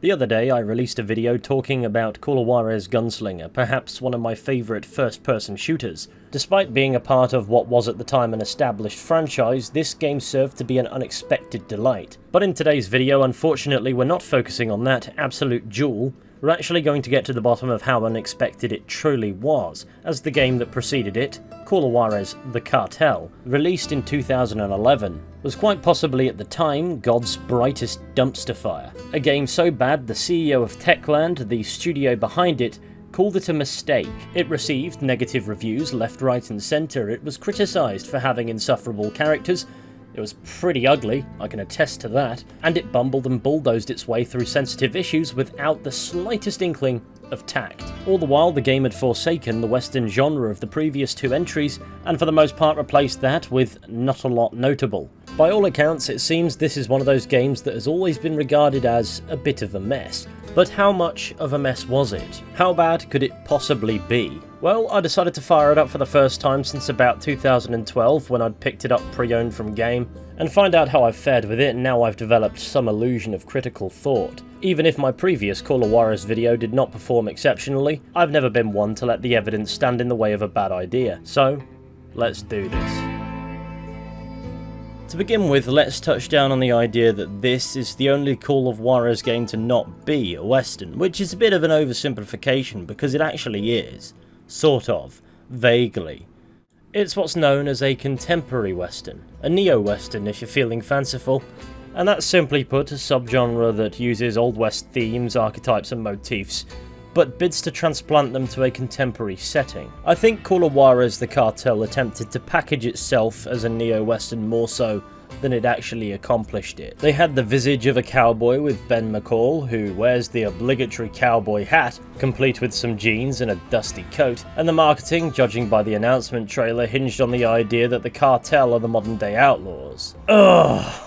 The other day I released a video talking about Call of Juarez Gunslinger, perhaps one of my favourite first-person shooters. Despite being a part of what was at the time an established franchise, this game served to be an unexpected delight. But in today's video, unfortunately, we're not focusing on that absolute jewel. We're actually going to get to the bottom of how unexpected it truly was, as the game that preceded it, Call of Juarez The Cartel, released in 2011, was quite possibly at the time God's brightest dumpster fire. A game so bad the CEO of Techland, the studio behind it, called it a mistake. It received negative reviews left, right and centre. It was criticised for having insufferable characters. It was pretty ugly, I can attest to that, and it bumbled and bulldozed its way through sensitive issues without the slightest inkling of tact. All the while, the game had forsaken the Western genre of the previous two entries, and for the most part replaced that with not a lot notable. By all accounts, it seems this is one of those games that has always been regarded as a bit of a mess. But how much of a mess was it? How bad could it possibly be? Well, I decided to fire it up for the first time since about 2012 when I'd picked it up pre-owned from Game, and find out how I've fared with it. And now I've developed some illusion of critical thought. Even if my previous Call of Juarez video did not perform exceptionally, I've never been one to let the evidence stand in the way of a bad idea. So, let's do this. To begin with, let's touch down on the idea that this is the only Call of Juarez game to not be a Western, which is a bit of an oversimplification because it actually is. Sort of. Vaguely. It's what's known as a contemporary Western, a neo-Western if you're feeling fanciful, and that's simply put a subgenre that uses Old West themes, archetypes and motifs, but bids to transplant them to a contemporary setting. I think Call of Juarez The Cartel attempted to package itself as a neo-Western more so than it actually accomplished it. They had the visage of a cowboy with Ben McCall, who wears the obligatory cowboy hat, complete with some jeans and a dusty coat, and the marketing, judging by the announcement trailer, hinged on the idea that the cartel are the modern-day outlaws. Ugh!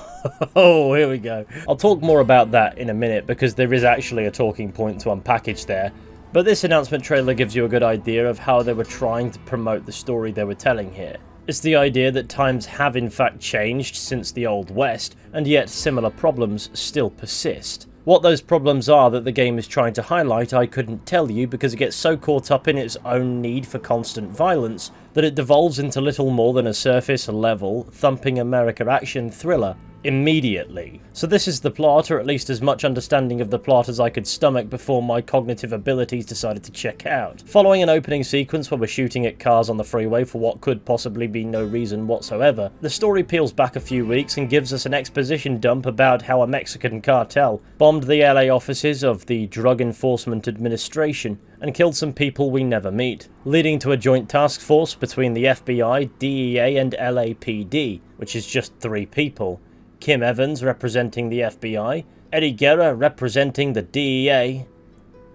Oh, here we go. I'll talk more about that in a minute because there is actually a talking point to unpackage there, but this announcement trailer gives you a good idea of how they were trying to promote the story they were telling here. It's the idea that times have in fact changed since the Old West, and yet similar problems still persist. What those problems are that the game is trying to highlight I couldn't tell you because it gets so caught up in its own need for constant violence that it devolves into little more than a surface-level, thumping America action thriller immediately. So this is the plot, or at least as much understanding of the plot as I could stomach before my cognitive abilities decided to check out. Following an opening sequence where we're shooting at cars on the freeway for what could possibly be no reason whatsoever, the story peels back a few weeks and gives us an exposition dump about how a Mexican cartel bombed the LA offices of the Drug Enforcement Administration and killed some people we never meet, leading to a joint task force between the FBI, DEA and LAPD, which is just 3 people. Kim Evans representing the FBI, Eddie Guerra representing the DEA,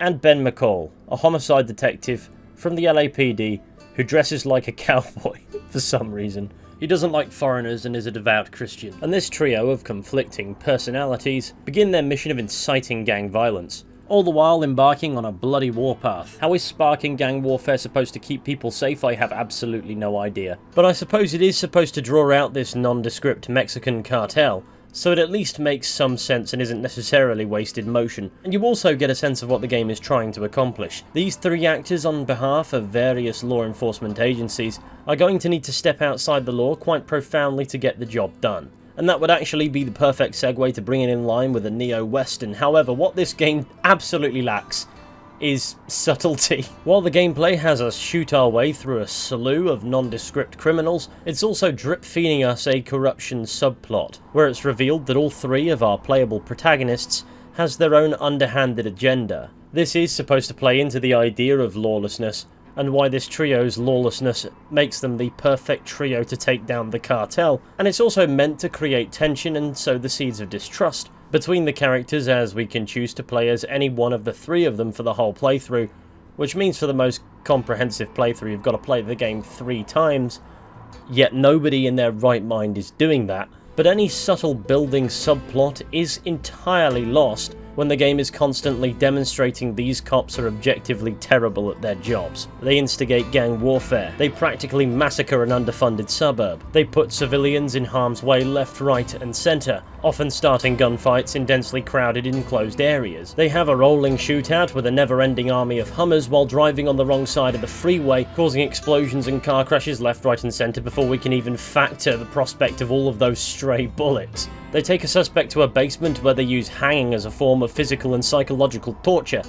and Ben McCall, a homicide detective from the LAPD who dresses like a cowboy for some reason. He doesn't like foreigners and is a devout Christian. And this trio of conflicting personalities begin their mission of inciting gang violence, all the while embarking on a bloody warpath. How is sparking gang warfare supposed to keep people safe? I have absolutely no idea. But I suppose it is supposed to draw out this nondescript Mexican cartel, so it at least makes some sense and isn't necessarily wasted motion. And you also get a sense of what the game is trying to accomplish. These 3 actors on behalf of various law enforcement agencies are going to need to step outside the law quite profoundly to get the job done. And that would actually be the perfect segue to bring it in line with a neo-Western. However, what this game absolutely lacks is subtlety. While the gameplay has us shoot our way through a slew of nondescript criminals, it's also drip-feeding us a corruption subplot, where it's revealed that all 3 of our playable protagonists has their own underhanded agenda. This is supposed to play into the idea of lawlessness, and why this trio's lawlessness makes them the perfect trio to take down the cartel, and it's also meant to create tension and sow the seeds of distrust between the characters, as we can choose to play as any one of the 3 of them for the whole playthrough, which means for the most comprehensive playthrough you've got to play the game 3 times, yet nobody in their right mind is doing that. But any subtle building subplot is entirely lost when the game is constantly demonstrating these cops are objectively terrible at their jobs. They instigate gang warfare, they practically massacre an underfunded suburb, they put civilians in harm's way left, right and centre, often starting gunfights in densely crowded enclosed areas. They have a rolling shootout with a never-ending army of Hummers while driving on the wrong side of the freeway, causing explosions and car crashes left, right and centre before we can even factor the prospect of all of those stray bullets. They take a suspect to a basement where they use hanging as a form of physical and psychological torture.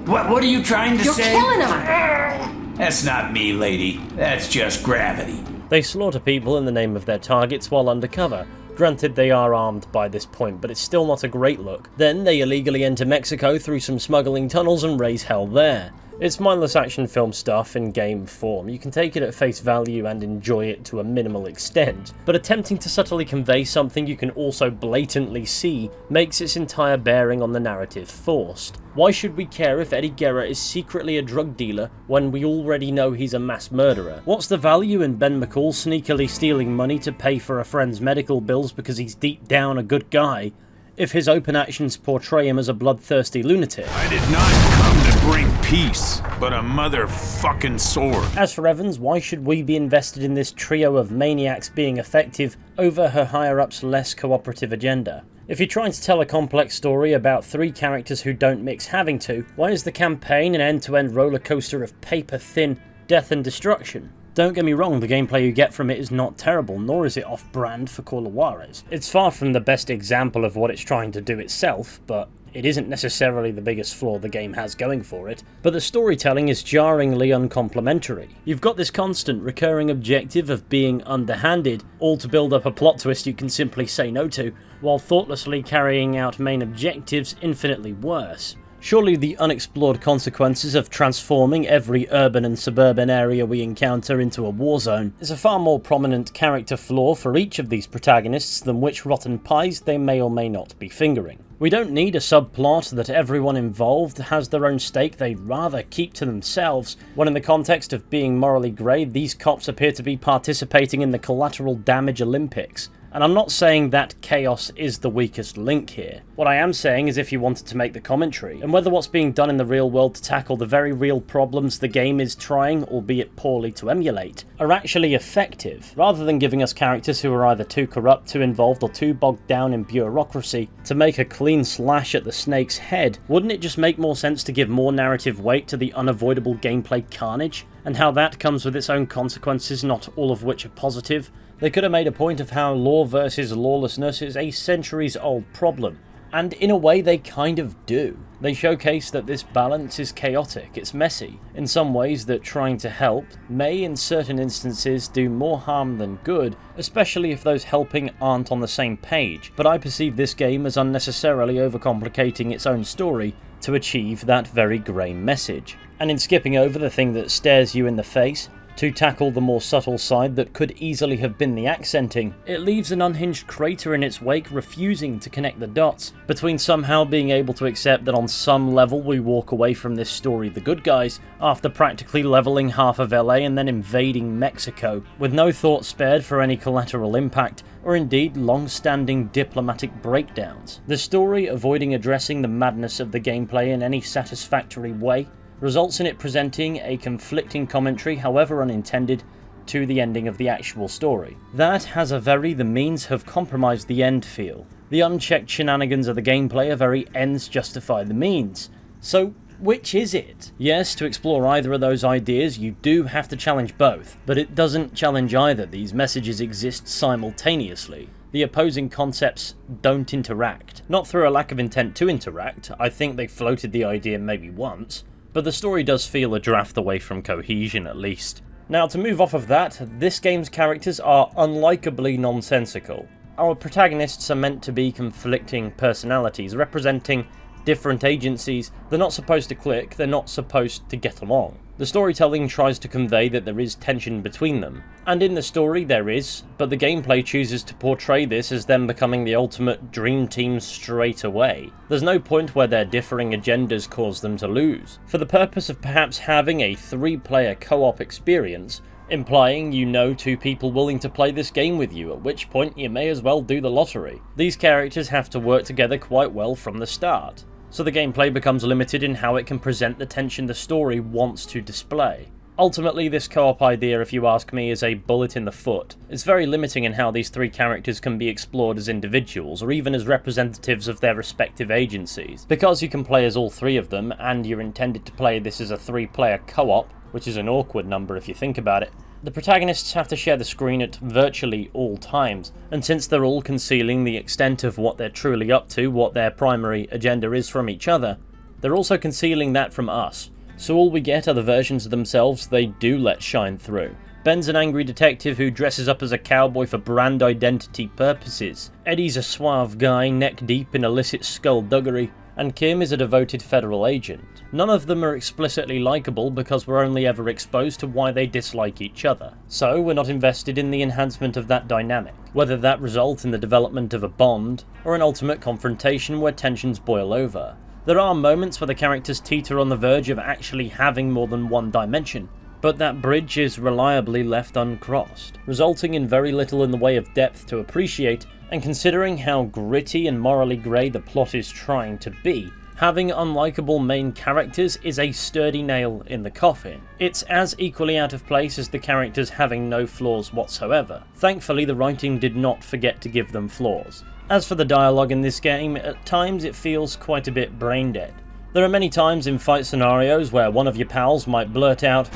What are you trying to say? You're killing him! That's not me, lady. That's just gravity. They slaughter people in the name of their targets while undercover. Granted, they are armed by this point, but it's still not a great look. Then they illegally enter Mexico through some smuggling tunnels and raise hell there. It's mindless action film stuff in game form. You can take it at face value and enjoy it to a minimal extent, but attempting to subtly convey something you can also blatantly see makes its entire bearing on the narrative forced. Why should we care if Eddie Guerra is secretly a drug dealer when we already know he's a mass murderer? What's the value in Ben McCall sneakily stealing money to pay for a friend's medical bills because he's deep down a good guy, if his open actions portray him as a bloodthirsty lunatic? I did not come to bring peace, but a motherfucking sword. As for Evans, why should we be invested in this trio of maniacs being effective over her higher-ups' less cooperative agenda? If you're trying to tell a complex story about three characters who don't mix having to, why is the campaign an end-to-end rollercoaster of paper-thin death and destruction? Don't get me wrong, the gameplay you get from it is not terrible, nor is it off-brand for Call of Juarez. It's far from the best example of what it's trying to do itself, but it isn't necessarily the biggest flaw the game has going for it. But the storytelling is jarringly uncomplimentary. You've got this constant recurring objective of being underhanded, all to build up a plot twist you can simply say no to, while thoughtlessly carrying out main objectives infinitely worse. Surely the unexplored consequences of transforming every urban and suburban area we encounter into a war zone is a far more prominent character flaw for each of these protagonists than which rotten pies they may or may not be fingering. We don't need a subplot that everyone involved has their own stake they'd rather keep to themselves, when in the context of being morally grey, these cops appear to be participating in the collateral damage Olympics. And I'm not saying that chaos is the weakest link here. What I am saying is if you wanted to make the commentary, and whether what's being done in the real world to tackle the very real problems the game is trying, albeit poorly, to emulate, are actually effective, rather than giving us characters who are either too corrupt, too involved, or too bogged down in bureaucracy to make a clean slash at the snake's head, wouldn't it just make more sense to give more narrative weight to the unavoidable gameplay carnage, and how that comes with its own consequences, not all of which are positive? They could have made a point of how law versus lawlessness is a centuries-old problem, and in a way they kind of do. They showcase that this balance is chaotic, it's messy, in some ways that trying to help may in certain instances do more harm than good, especially if those helping aren't on the same page, but I perceive this game as unnecessarily overcomplicating its own story to achieve that very grey message. And in skipping over the thing that stares you in the face, to tackle the more subtle side that could easily have been the accenting, it leaves an unhinged crater in its wake refusing to connect the dots between somehow being able to accept that on some level we walk away from this story the good guys after practically leveling half of LA and then invading Mexico, with no thought spared for any collateral impact or indeed long-standing diplomatic breakdowns. The story, avoiding addressing the madness of the gameplay in any satisfactory way, results in it presenting a conflicting commentary, however unintended, to the ending of the actual story. That has a very the means have compromised the end feel. The unchecked shenanigans of the gameplay are very ends justify the means. So which is it? Yes, to explore either of those ideas you do have to challenge both, but it doesn't challenge either. These messages exist simultaneously. The opposing concepts don't interact. Not through a lack of intent to interact, I think they floated the idea maybe once, but the story does feel a draft away from cohesion at least. Now to move off of that, this game's characters are unlikably nonsensical. Our protagonists are meant to be conflicting personalities, representing different agencies. They're not supposed to click, they're not supposed to get along. The storytelling tries to convey that there is tension between them, and in the story there is, but the gameplay chooses to portray this as them becoming the ultimate dream team straight away. There's no point where their differing agendas cause them to lose, for the purpose of perhaps having a 3-player co-op experience, implying you know 2 people willing to play this game with you, at which point you may as well do the lottery. These characters have to work together quite well from the start. so the gameplay becomes limited in how it can present the tension the story wants to display. Ultimately, this co-op idea, if you ask me, is a bullet in the foot. It's very limiting in how these three characters can be explored as individuals, or even as representatives of their respective agencies. Because you can play as all three of them, and you're intended to play this as a 3-player co-op, which is an awkward number if you think about it, the protagonists have to share the screen at virtually all times, and since they're all concealing the extent of what they're truly up to, what their primary agenda is from each other, they're also concealing that from us. So all we get are the versions of themselves they do let shine through. Ben's an angry detective who dresses up as a cowboy for brand identity purposes. Eddie's a suave guy neck deep in illicit skullduggery, and Kim is a devoted federal agent. None of them are explicitly likable because we're only ever exposed to why they dislike each other. So we're not invested in the enhancement of that dynamic, whether that result in the development of a bond, or an ultimate confrontation where tensions boil over. There are moments where the characters teeter on the verge of actually having more than one dimension, but that bridge is reliably left uncrossed, resulting in very little in the way of depth to appreciate, and considering how gritty and morally grey the plot is trying to be, having unlikable main characters is a sturdy nail in the coffin. It's as equally out of place as the characters having no flaws whatsoever. Thankfully, the writing did not forget to give them flaws. As for the dialogue in this game, at times it feels quite a bit brain dead. There are many times in fight scenarios where one of your pals might blurt out,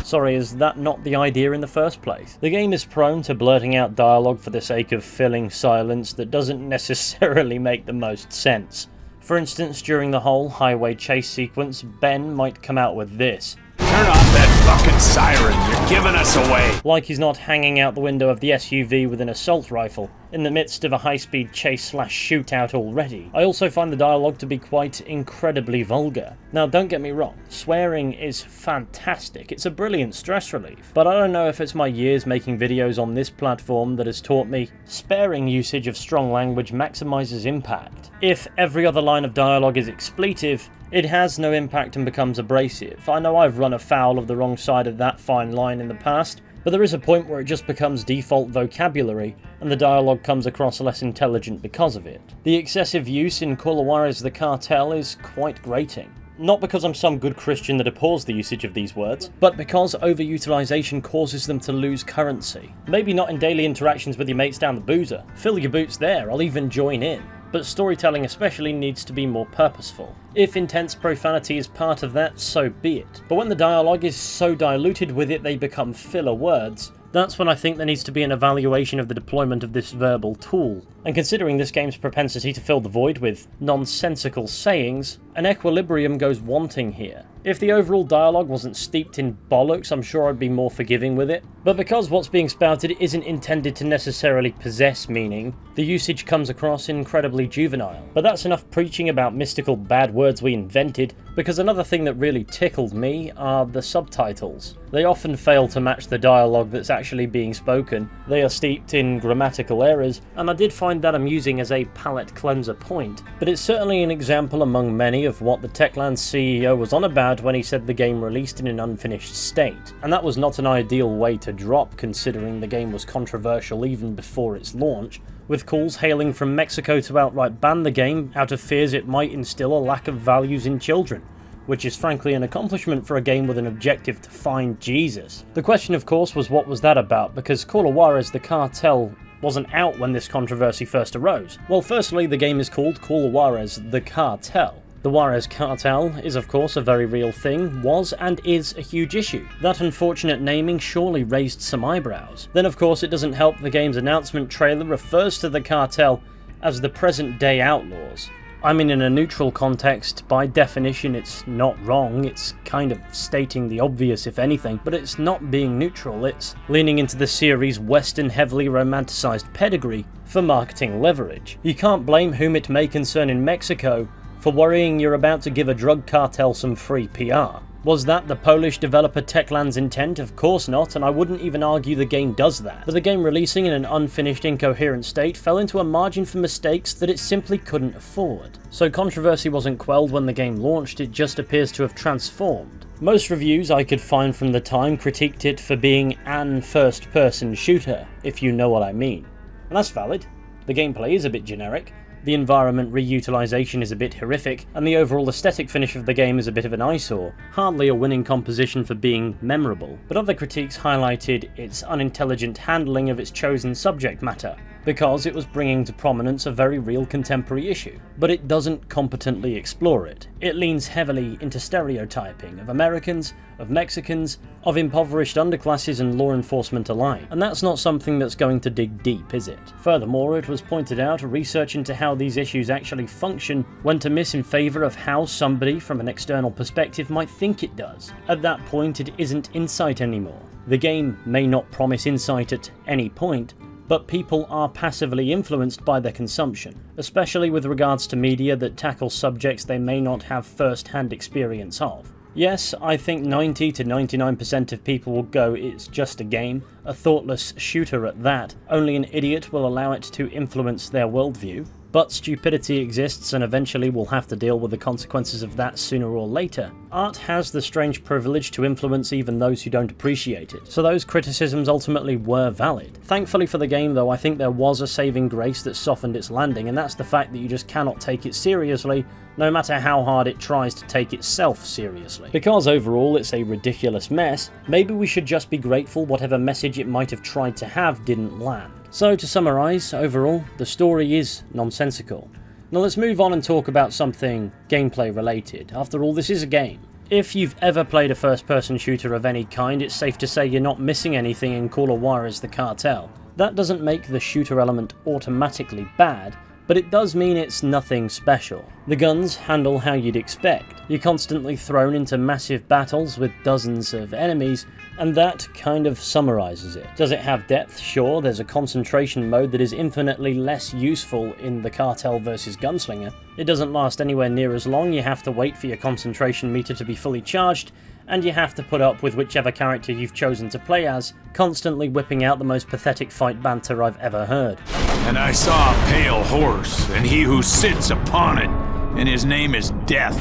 "Sorry, is that not the idea in the first place?" The game is prone to blurting out dialogue for the sake of filling silence that doesn't necessarily make the most sense. For instance, during the whole highway chase sequence, Ben might come out with this: Turn off that fucking siren, you're giving us away. Like he's not hanging out the window of the SUV with an assault rifle, in the midst of a high-speed chase/shootout already. I also find the dialogue to be quite incredibly vulgar. Now don't get me wrong, swearing is fantastic, it's a brilliant stress relief, but I don't know if it's my years making videos on this platform that has taught me sparing usage of strong language maximizes impact. If every other line of dialogue is expletive, it has no impact and becomes abrasive. I know I've run afoul of the wrong side of that fine line in the past, but there is a point where it just becomes default vocabulary, and the dialogue comes across less intelligent because of it. The excessive use in Call of Juarez the Cartel is quite grating. Not because I'm some good Christian that abhors the usage of these words, but because overutilization causes them to lose currency. Maybe not in daily interactions with your mates down the boozer. Fill your boots there, I'll even join in. But storytelling especially needs to be more purposeful. If intense profanity is part of that, so be it. But when the dialogue is so diluted with it they become filler words, that's when I think there needs to be an evaluation of the deployment of this verbal tool. And considering this game's propensity to fill the void with nonsensical sayings, an equilibrium goes wanting here. If the overall dialogue wasn't steeped in bollocks, I'm sure I'd be more forgiving with it. But because what's being spouted isn't intended to necessarily possess meaning, the usage comes across incredibly juvenile. But that's enough preaching about mystical bad words we invented, because another thing that really tickled me are the subtitles. They often fail to match the dialogue that's actually being spoken, they are steeped in grammatical errors, and I did find that amusing as a palate cleanser point, but it's certainly an example among many of what the Techland CEO was on about when he said the game released in an unfinished state, and that was not an ideal way to drop considering the game was controversial even before its launch, with calls hailing from Mexico to outright ban the game out of fears it might instill a lack of values in children, which is frankly an accomplishment for a game with an objective to find Jesus. The question of course was what was that about, because Call of Juarez the Cartel wasn't out when this controversy first arose. Well, firstly, the game is called Call of Juarez the Cartel. The Juarez Cartel is of course a very real thing, was and is a huge issue. That unfortunate naming surely raised some eyebrows. Then of course it doesn't help the game's announcement trailer refers to the cartel as the present day outlaws. I mean, in a neutral context, by definition it's not wrong, it's kind of stating the obvious if anything, but it's not being neutral, it's leaning into the series' Western heavily romanticized pedigree for marketing leverage. You can't blame whom it may concern in Mexico for worrying you're about to give a drug cartel some free PR. Was that the Polish developer Techland's intent? Of course not, and I wouldn't even argue the game does that. But the game releasing in an unfinished, incoherent state fell into a margin for mistakes that it simply couldn't afford. So controversy wasn't quelled when the game launched, it just appears to have transformed. Most reviews I could find from the time critiqued it for being an first-person shooter, if you know what I mean. And that's valid. The gameplay is a bit generic, the environment reutilization is a bit horrific, and the overall aesthetic finish of the game is a bit of an eyesore, hardly a winning composition for being memorable. But other critiques highlighted its unintelligent handling of its chosen subject matter, because it was bringing to prominence a very real contemporary issue, but it doesn't competently explore it. It leans heavily into stereotyping of Americans, of Mexicans, of impoverished underclasses and law enforcement alike, and that's not something that's going to dig deep, is it? Furthermore, it was pointed out research into how these issues actually function went amiss in favour of how somebody from an external perspective might think it does. At that point, it isn't insight anymore. The game may not promise insight at any point, but people are passively influenced by their consumption, especially with regards to media that tackles subjects they may not have first-hand experience of. Yes, I think 90 to 99% of people will go, it's just a game, a thoughtless shooter at that, only an idiot will allow it to influence their worldview. But stupidity exists, and eventually we'll have to deal with the consequences of that sooner or later. Art has the strange privilege to influence even those who don't appreciate it, so those criticisms ultimately were valid. Thankfully for the game though, I think there was a saving grace that softened its landing, and that's the fact that you just cannot take it seriously, no matter how hard it tries to take itself seriously. Because overall it's a ridiculous mess, maybe we should just be grateful whatever message it might have tried to have didn't land. So to summarise, overall, the story is nonsensical. Now let's move on and talk about something gameplay related. After all, this is a game. If you've ever played a first-person shooter of any kind, it's safe to say you're not missing anything in Call of Juarez the Cartel. That doesn't make the shooter element automatically bad, but it does mean it's nothing special. The guns handle how you'd expect. You're constantly thrown into massive battles with dozens of enemies, and that kind of summarises it. Does it have depth? Sure, there's a concentration mode that is infinitely less useful in the Cartel versus Gunslinger. It doesn't last anywhere near as long, you have to wait for your concentration meter to be fully charged, and you have to put up with whichever character you've chosen to play as, constantly whipping out the most pathetic fight banter I've ever heard. And I saw a pale horse, and he who sits upon it, and his name is Death.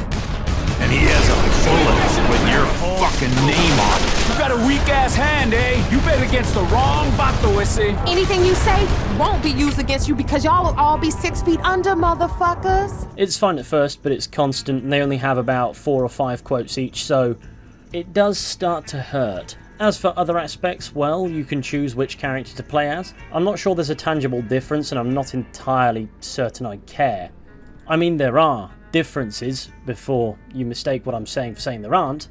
And he has a bullet with your fucking name on it. You got a weak-ass hand, eh? You bet against the wrong vato, ese. Anything you say won't be used against you because y'all will all be 6 feet under, motherfuckers. It's fun at first, but it's constant, and they only have about 4 or 5 quotes each, so it does start to hurt. As for other aspects, well, you can choose which character to play as. I'm not sure there's a tangible difference, and I'm not entirely certain I care. I mean, there are differences, before you mistake what I'm saying for saying there aren't,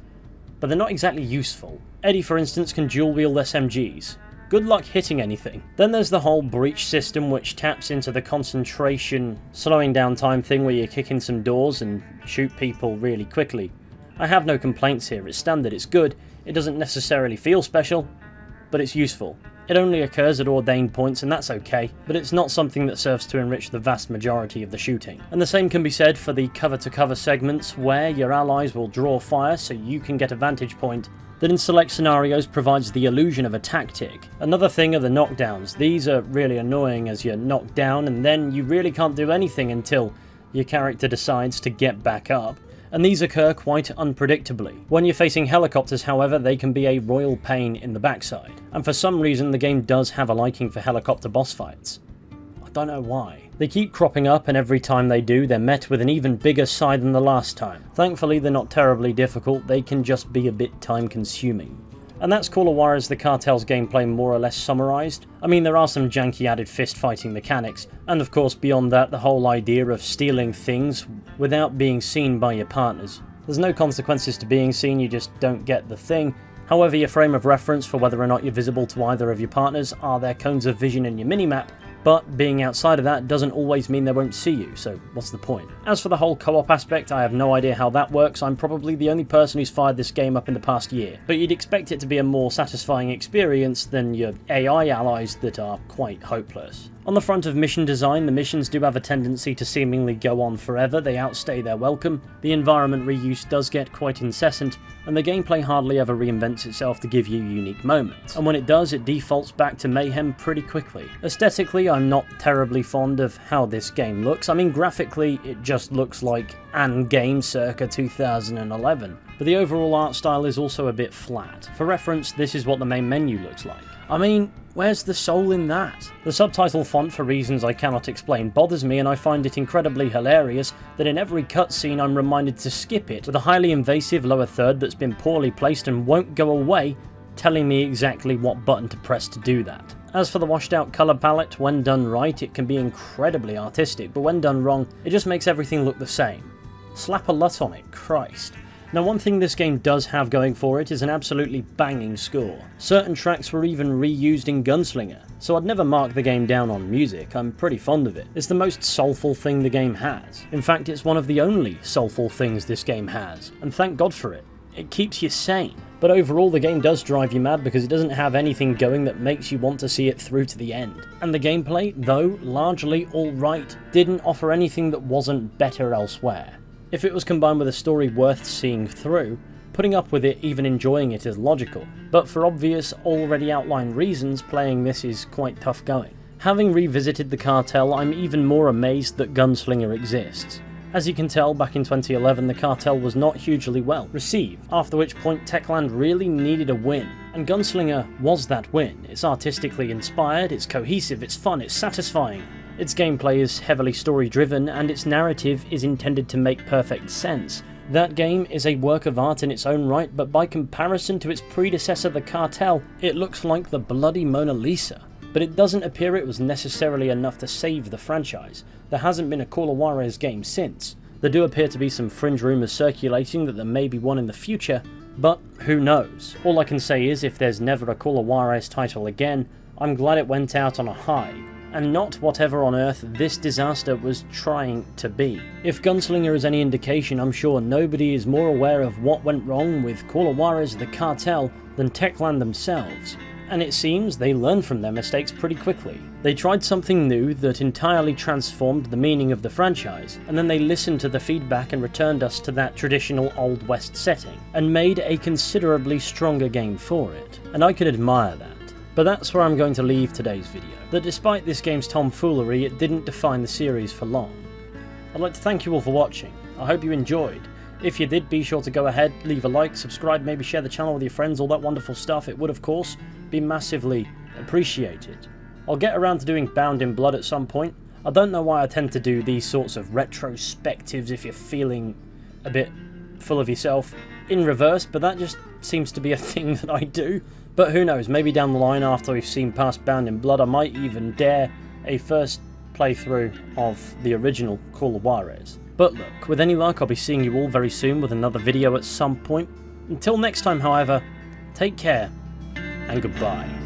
but they're not exactly useful. Eddie, for instance, can dual-wield SMGs. Good luck hitting anything. Then there's the whole breach system, which taps into the concentration, slowing down time thing where you kick in some doors and shoot people really quickly. I have no complaints here, it's standard, it's good, it doesn't necessarily feel special, but it's useful. It only occurs at ordained points, and that's okay, but it's not something that serves to enrich the vast majority of the shooting. And the same can be said for the cover-to-cover segments, where your allies will draw fire so you can get a vantage point that in select scenarios provides the illusion of a tactic. Another thing are the knockdowns. These are really annoying as you're knocked down, and then you really can't do anything until your character decides to get back up. And these occur quite unpredictably. When you're facing helicopters, however, they can be a royal pain in the backside. And for some reason, the game does have a liking for helicopter boss fights. I don't know why. They keep cropping up, and every time they do, they're met with an even bigger sigh than the last time. Thankfully, they're not terribly difficult, they can just be a bit time-consuming. And that's Call of Juarez the Cartel's gameplay more or less summarised. I mean, there are some janky added fist-fighting mechanics, and of course beyond that the whole idea of stealing things without being seen by your partners. There's no consequences to being seen, you just don't get the thing. However, your frame of reference for whether or not you're visible to either of your partners are their cones of vision in your minimap, but being outside of that doesn't always mean they won't see you, so what's the point? As for the whole co-op aspect, I have no idea how that works. I'm probably the only person who's fired this game up in the past year, but you'd expect it to be a more satisfying experience than your AI allies that are quite hopeless. On the front of mission design, the missions do have a tendency to seemingly go on forever, they outstay their welcome, the environment reuse does get quite incessant, and the gameplay hardly ever reinvents itself to give you unique moments. And when it does, it defaults back to mayhem pretty quickly. Aesthetically, I'm not terribly fond of how this game looks. I mean, graphically, it just looks like an game circa 2011. But the overall art style is also a bit flat. For reference, this is what the main menu looks like. I mean, where's the soul in that? The subtitle font, for reasons I cannot explain, bothers me, and I find it incredibly hilarious that in every cutscene I'm reminded to skip it, with a highly invasive lower third that's been poorly placed and won't go away, telling me exactly what button to press to do that. As for the washed out colour palette, when done right it can be incredibly artistic, but when done wrong it just makes everything look the same. Slap a LUT on it, Christ. Now, one thing this game does have going for it is an absolutely banging score. Certain tracks were even reused in Gunslinger, so I'd never mark the game down on music. I'm pretty fond of it. It's the most soulful thing the game has. In fact, it's one of the only soulful things this game has, and thank God for it. It keeps you sane. But overall, the game does drive you mad because it doesn't have anything going that makes you want to see it through to the end. And the gameplay, though largely alright, didn't offer anything that wasn't better elsewhere. If it was combined with a story worth seeing through, putting up with it, even enjoying it, is logical. But for obvious, already outlined reasons, playing this is quite tough going. Having revisited the Cartel, I'm even more amazed that Gunslinger exists. As you can tell, back in 2011 the Cartel was not hugely well received, after which point Techland really needed a win, and Gunslinger was that win. It's artistically inspired, it's cohesive, it's fun, it's satisfying. Its gameplay is heavily story-driven, and its narrative is intended to make perfect sense. That game is a work of art in its own right, but by comparison to its predecessor, the Cartel, it looks like the bloody Mona Lisa. But it doesn't appear it was necessarily enough to save the franchise. There hasn't been a Call of Juarez game since. There do appear to be some fringe rumours circulating that there may be one in the future, but who knows? All I can say is, if there's never a Call of Juarez title again, I'm glad it went out on a high, and not whatever on earth this disaster was trying to be. If Gunslinger is any indication, I'm sure nobody is more aware of what went wrong with Call of Juarez the Cartel than Techland themselves. And it seems they learned from their mistakes pretty quickly. They tried something new that entirely transformed the meaning of the franchise, and then they listened to the feedback and returned us to that traditional Old West setting, and made a considerably stronger game for it. And I can admire that. But that's where I'm going to leave today's video, that despite this game's tomfoolery, it didn't define the series for long. I'd like to thank you all for watching. I hope you enjoyed. If you did, be sure to go ahead, leave a like, subscribe, maybe share the channel with your friends, all that wonderful stuff. It would, of course, be massively appreciated. I'll get around to doing Bound in Blood at some point. I don't know why I tend to do these sorts of retrospectives if you're feeling a bit full of yourself in reverse, but that just seems to be a thing that I do. But who knows, maybe down the line after we've seen past Bound in Blood, I might even dare a first playthrough of the original Call of Juarez. But look, with any luck, I'll be seeing you all very soon with another video at some point. Until next time, however, take care and goodbye.